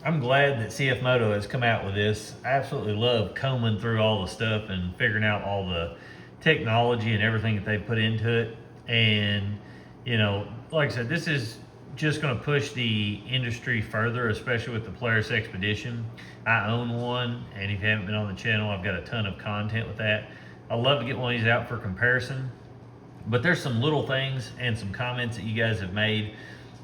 I'm glad that CF Moto has come out with this. I absolutely love combing through all the stuff and figuring out all the technology and everything that they put into it. And, you know, like I said, this is just going to push the industry further, especially with the Polaris Expedition. I own one, and if you haven't been on the channel, I've got a ton of content with that. I'd love to get one of these out for comparison. But there's some little things and some comments that you guys have made,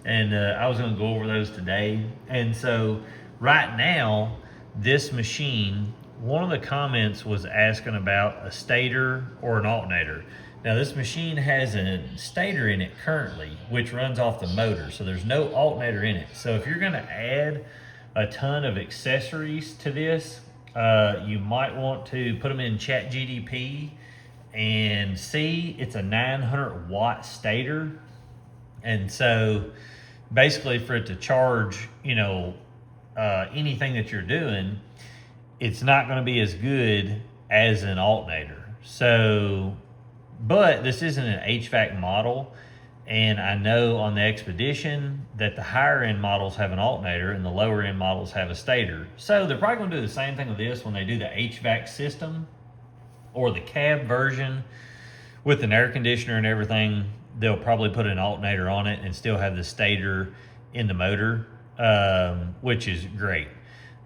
and I was going to go over those today. And so right now, this machine, one of the comments was asking about a stator or an alternator. Now this machine has a stator in it currently, which runs off the motor, so there's no alternator in it. So if you're going to add a ton of accessories to this, you might want to put them in ChatGPT and see. It's a 900 watt stator, and so basically for it to charge, anything that you're doing, it's not going to be as good as an alternator. So, but this isn't an HVAC model, and I know on the Expedition that the higher end models have an alternator and the lower end models have a stator. So they're probably going to do the same thing with this when they do the HVAC system or the cab version with an air conditioner and everything. They'll probably put an alternator on it and still have the stator in the motor, which is great.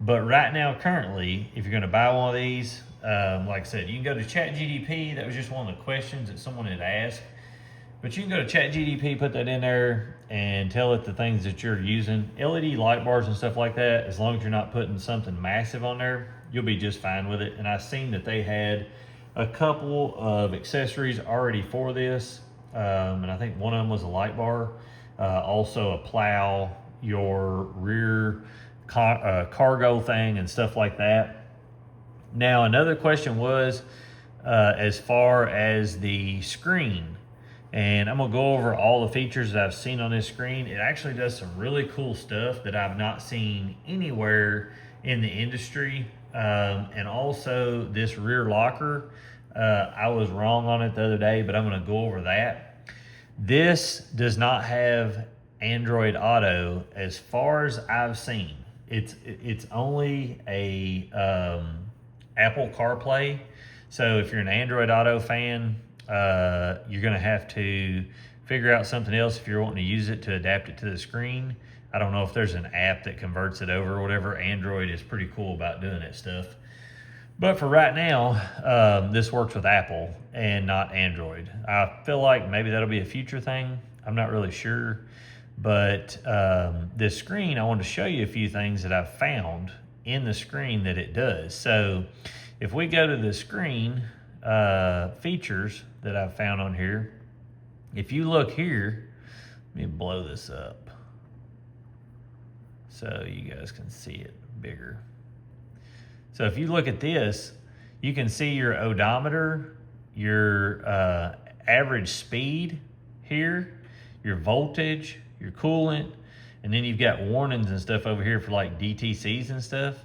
But right now, currently, if you're going to buy one of these, like I said, you can go to ChatGPT. That was just one of the questions that someone had asked. But you can go to ChatGPT, put that in there, and tell it the things that you're using. LED light bars and stuff like that, as long as you're not putting something massive on there, you'll be just fine with it. And I've seen that they had a couple of accessories already for this. And I think one of them was a light bar, also a plow, your rear cargo thing and stuff like that. Now, another question was as far as the screen. And I'm gonna go over all the features that I've seen on this screen. It actually does some really cool stuff that I've not seen anywhere in the industry. And also this rear locker, I was wrong on it the other day, but I'm gonna go over that. This does not have Android Auto as far as I've seen. It's only a Apple CarPlay. So if you're an Android Auto fan, you're gonna have to figure out something else if you're wanting to use it to adapt it to the screen. I don't know if there's an app that converts it over or whatever. Android is pretty cool about doing that stuff. But for right now, this works with Apple and not Android. I feel like maybe that'll be a future thing. I'm not really sure. But this screen, I wanted to show you a few things that I've found in the screen that it does. So if we go to the screen features that I've found on here, if you look here, let me blow this up so you guys can see it bigger. So if you look at this, you can see your odometer, your average speed here, your voltage, your coolant, and then you've got warnings and stuff over here for like DTCs and stuff.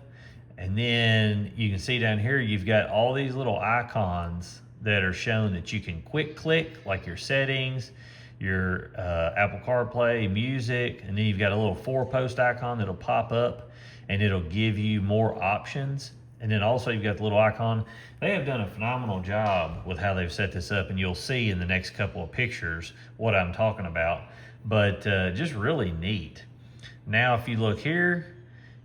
And then you can see down here, you've got all these little icons that are shown that you can quick click, like your settings, your Apple CarPlay, music, and then you've got a little 4-post icon that'll pop up and it'll give you more options. And then also you've got the little icon. They have done a phenomenal job with how they've set this up, and you'll see in the next couple of pictures what I'm talking about. But just really neat. Now if you look here,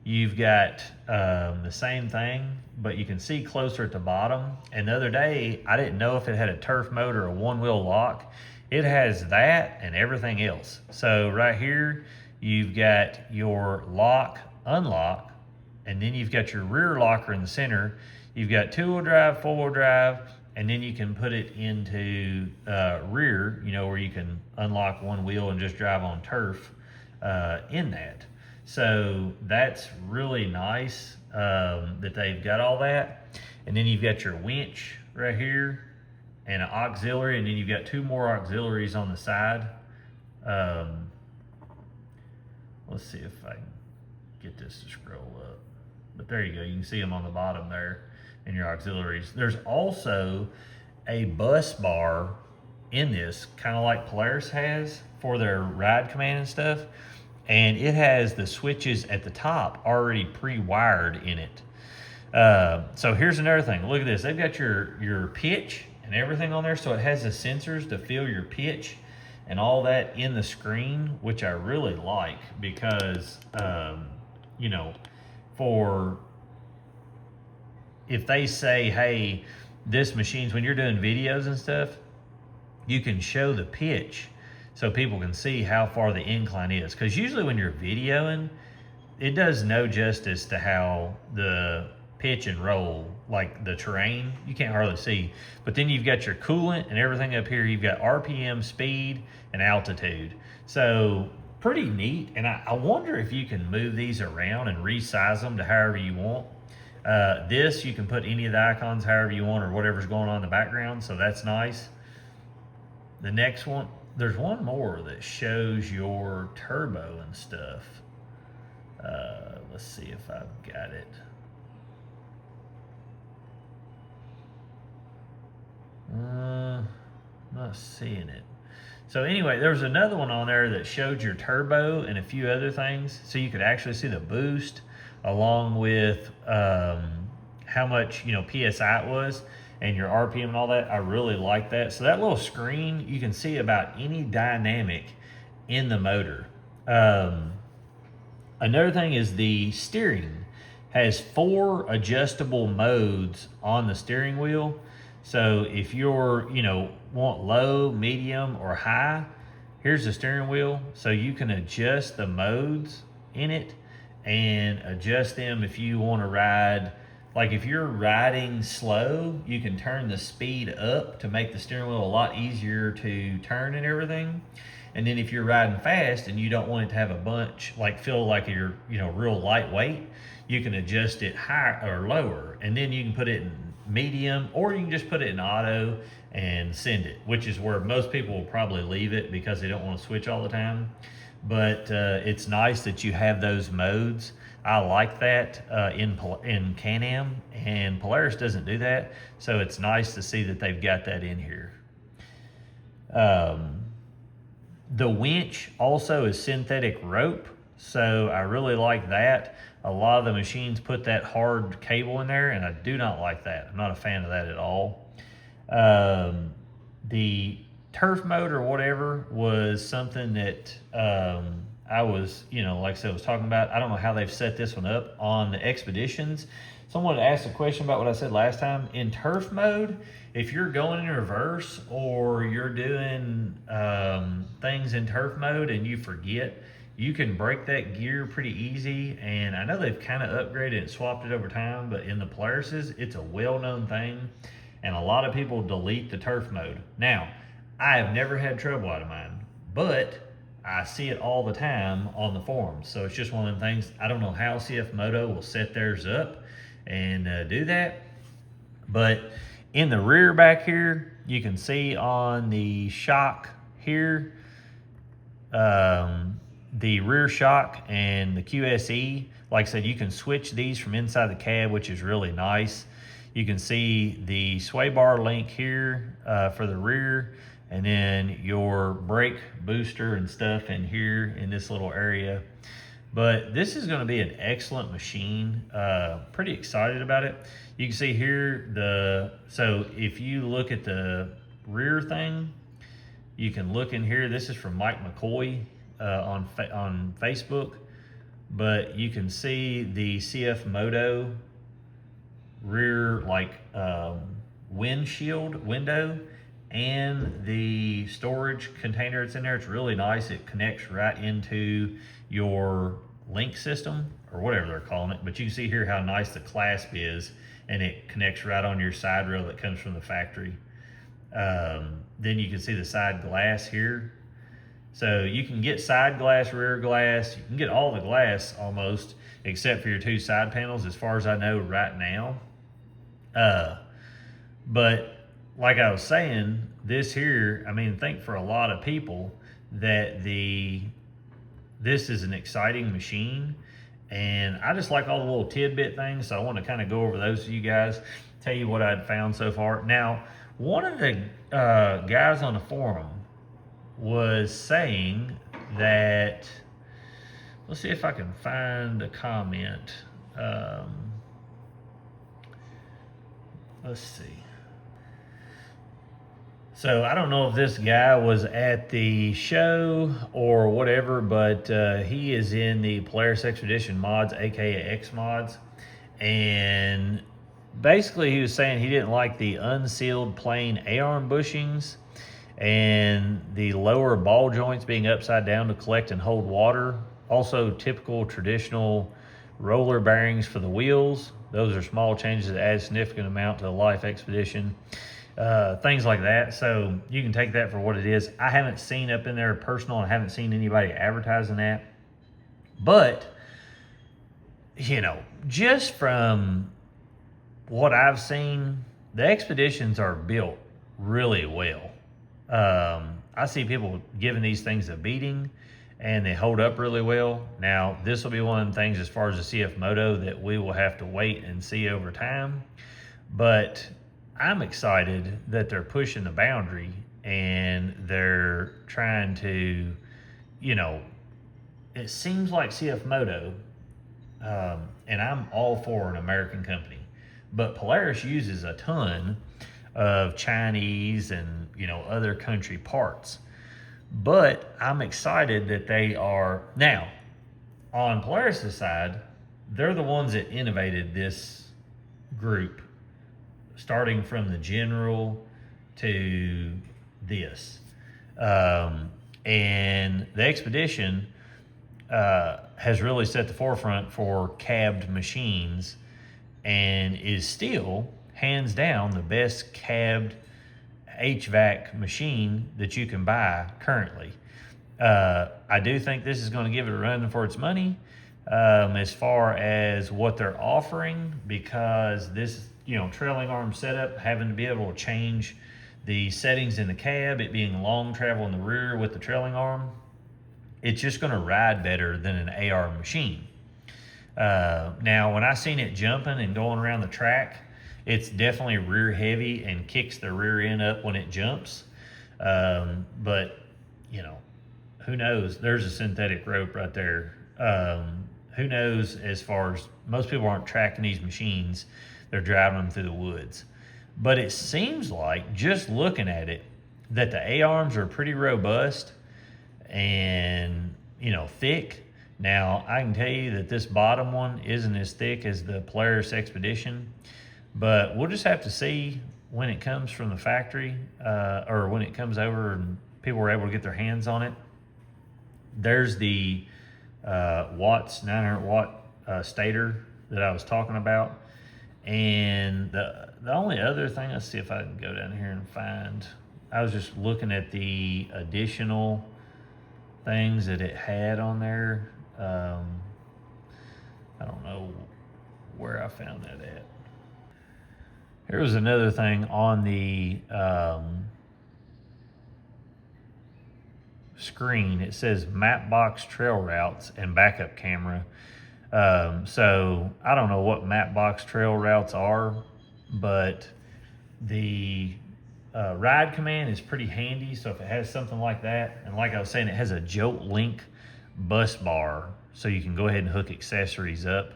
you've got the same thing, but you can see closer at the bottom. And the other day, I didn't know if it had a turf mode or a one-wheel lock. It has that and everything else. So right here, you've got your lock, unlock, and then you've got your rear locker in the center. You've got 2-wheel drive, 4-wheel drive, and then you can put it into rear, where you can unlock one wheel and just drive on turf in that. So that's really nice that they've got all that. And then you've got your winch right here and an auxiliary, and then you've got 2 more auxiliaries on the side. Let's see if I can get this to scroll up. But there you go, you can see them on the bottom there in your auxiliaries. There's also a bus bar in this, kind of like Polaris has for their ride command and stuff. and it has the switches at the top already pre-wired in it. So here's another thing. Look at this. They've got your pitch and everything on there, so it has the sensors to feel your pitch and all that in the screen, which I really like because, you know, for if they say, hey, this machine's, when you're doing videos and stuff, you can show the pitch so people can see how far the incline is. Because usually when you're videoing, it does no justice to how the pitch and roll, like the terrain, you can't hardly see. But then you've got your coolant and everything up here. You've got RPM, speed, and altitude. So pretty neat. And I wonder if you can move these around and resize them to however you want. This, you can put any of the icons however you want or whatever's going on in the background. So that's nice. The next one, there's one more that shows your turbo and stuff. Let's see if I've got it. Not seeing it. So anyway, there was another one on there that showed your turbo and a few other things. So you could actually see the boost along with how much, you know, PSI it was and your RPM and all that. I really like that. So that little screen, you can see about any dynamic in the motor. Another thing is the steering has 4 adjustable modes on the steering wheel. So if you're, you know, want low, medium, or high, here's the steering wheel. So you can adjust the modes in it and adjust them if you want to ride. Like if you're riding slow, you can turn the speed up to make the steering wheel a lot easier to turn and everything. And then if you're riding fast and you don't want it to have a bunch, like feel like you're, you know, real lightweight, you can adjust it higher or lower. And then you can put it in medium, or you can just put it in auto and send it, which is where most people will probably leave it because they don't want to switch all the time. But it's nice that you have those modes. I like that in Can-Am, and Polaris doesn't do that. So it's nice to see that they've got that in here. The winch also is synthetic rope, so I really like that. A lot of the machines put that hard cable in there, and I do not like that. I'm not a fan of that at all. The turf mode or whatever was something that I was, you know, like I said, I was talking about. I don't know how they've set this one up on the Expeditions. Someone asked a question about what I said last time. In turf mode, if you're going in reverse or you're doing things in turf mode and you forget, you can break that gear pretty easy. And I know they've kind of upgraded and swapped it over time, but in the Polarises, it's a well-known thing. And a lot of people delete the turf mode. Now, I have never had trouble out of mine, but I see it all the time on the forums. So it's just one of them things. I don't know how CF Moto will set theirs up and do that. But in the rear back here, you can see on the shock here, the rear shock and the QSE, like I said, you can switch these from inside the cab, which is really nice. You can see the sway bar link here for the rear, and then your brake booster and stuff in here in this little area. But this is going to be an excellent machine. Pretty excited about it. You can see here so if you look at the rear thing, you can look in here. This is from Mike McCoy on Facebook, but you can see the CF Moto rear windshield window and the storage container that's in there. It's really nice. It connects right into your link system or whatever they're calling it. But you can see here how nice the clasp is, and it connects right on your side rail that comes from the factory. Then you can see the side glass here. So you can get side glass, rear glass. You can get all the glass almost, except for your 2 side panels, as far as I know right now. But like I was saying, this here, I mean, I think for a lot of people that this is an exciting machine, and I just like all the little tidbit things, so I want to kind of go over those with you guys, tell you what I'd found so far. Now, one of the guys on the forum was saying that let's see if I can find a comment. Let's see. So I don't know if this guy was at the show or whatever, but he is in the Polaris Expedition mods, aka X mods, and basically he was saying he didn't like the unsealed plain A-arm bushings and the lower ball joints being upside down to collect and hold water. Also, typical traditional roller bearings for the wheels. Those are small changes that add a significant amount to the life expedition. Things like that. So you can take that for what it is. I haven't seen up in there personal, and I haven't seen anybody advertising that. But, you know, just from what I've seen, the expeditions are built really well. I see people giving these things a beating, and they hold up really well. Now, this will be one of the things as far as the CF Moto that we will have to wait and see over time. But I'm excited that they're pushing the boundary and they're trying to, you know, it seems like CF Moto, and I'm all for an American company, but Polaris uses a ton of Chinese and, you know, other country parts. But I'm excited that they are, now, on Polaris' side, they're the ones that innovated this group, starting from the General to this. And the Expedition has really set the forefront for cabbed machines and is still, hands down, the best cabbed HVAC machine that you can buy currently. I do think this is going to give it a run for its money as far as what they're offering, because this, you know, trailing arm setup, having to be able to change the settings in the cab, it being long travel in the rear with the trailing arm, it's just going to ride better than an AR machine. Now, when I seen it jumping and going around the track, it's definitely rear heavy and kicks the rear end up when it jumps. But, you know, who knows? There's a synthetic rope right there. Who knows, as far as most people aren't tracking these machines, they're driving them through the woods. But it seems like, just looking at it, that the A-arms are pretty robust and, you know, thick. Now, I can tell you that this bottom one isn't as thick as the Polaris Expedition, but we'll just have to see when it comes from the factory, or when it comes over and people are able to get their hands on it. There's the watts, 900 watt stator that I was talking about. And the only other thing, let's see if I can go down here and find, I was just looking at the additional things that it had on there. I don't know where I found that at. Here was another thing on the screen. It says Mapbox trail routes and backup camera. So I don't know what Mapbox trail routes are, but the ride command is pretty handy. So if it has something like that, and like I was saying, it has a Jolt Link bus bar, so you can go ahead and hook accessories up.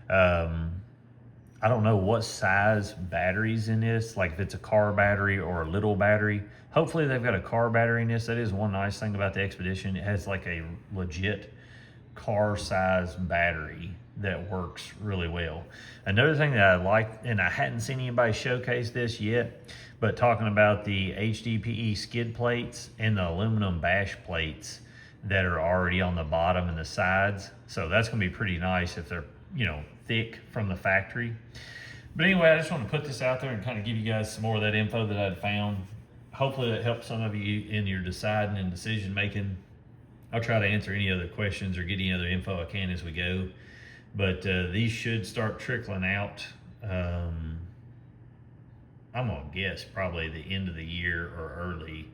I don't know what size batteries in this, like if it's a car battery or a little battery. Hopefully they've got a car battery in this. That is one nice thing about the Expedition. It has like a legit car size battery that works really well. Another thing that I like, and I hadn't seen anybody showcase this yet, but talking about the HDPE skid plates and the aluminum bash plates that are already on the bottom and the sides. So that's gonna be pretty nice if they're, you know, thick from the factory. But anyway, I just want to put this out there and kind of give you guys some more of that info that I'd found. Hopefully that helps some of you in your deciding and decision making. I'll try to answer any other questions or get any other info I can as we go. But these should start trickling out. I'm gonna guess probably the end of the year or early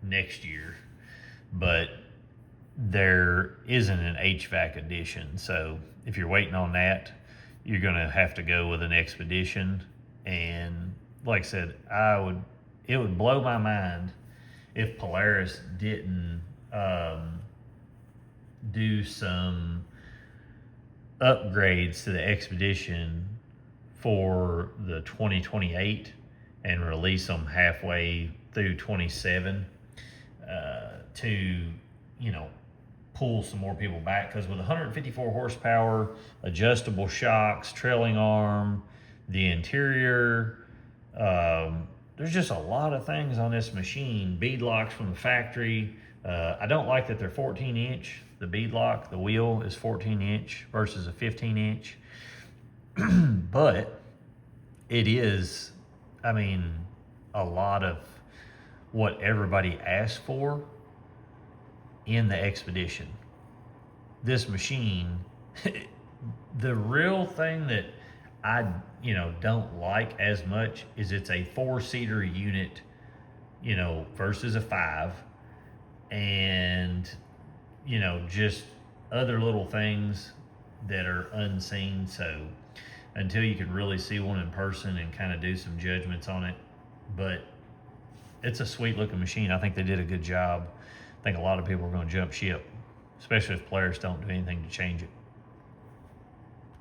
next year. But there isn't an HVAC edition, so if you're waiting on that, you're gonna have to go with an Expedition. And like I said, it would blow my mind if Polaris didn't do some upgrades to the Expedition for the 2028 and release them halfway through 27 to, you know, pull some more people back. Because with 154 horsepower, adjustable shocks, trailing arm, the interior, there's just a lot of things on this machine. Bead locks from the factory. I don't like that they're 14 inch. The bead lock, the wheel is 14 inch versus a 15 inch. But it is, I mean, a lot of what everybody asked for in the Expedition. This machine, the real thing that I, don't like as much is it's a 4-seater unit, versus a 5. And, just other little things that are unseen. So until you can really see one in person and kind of do some judgments on it, but it's a sweet looking machine. I think they did a good job. I think a lot of people are going to jump ship, especially if Polaris don't do anything to change it.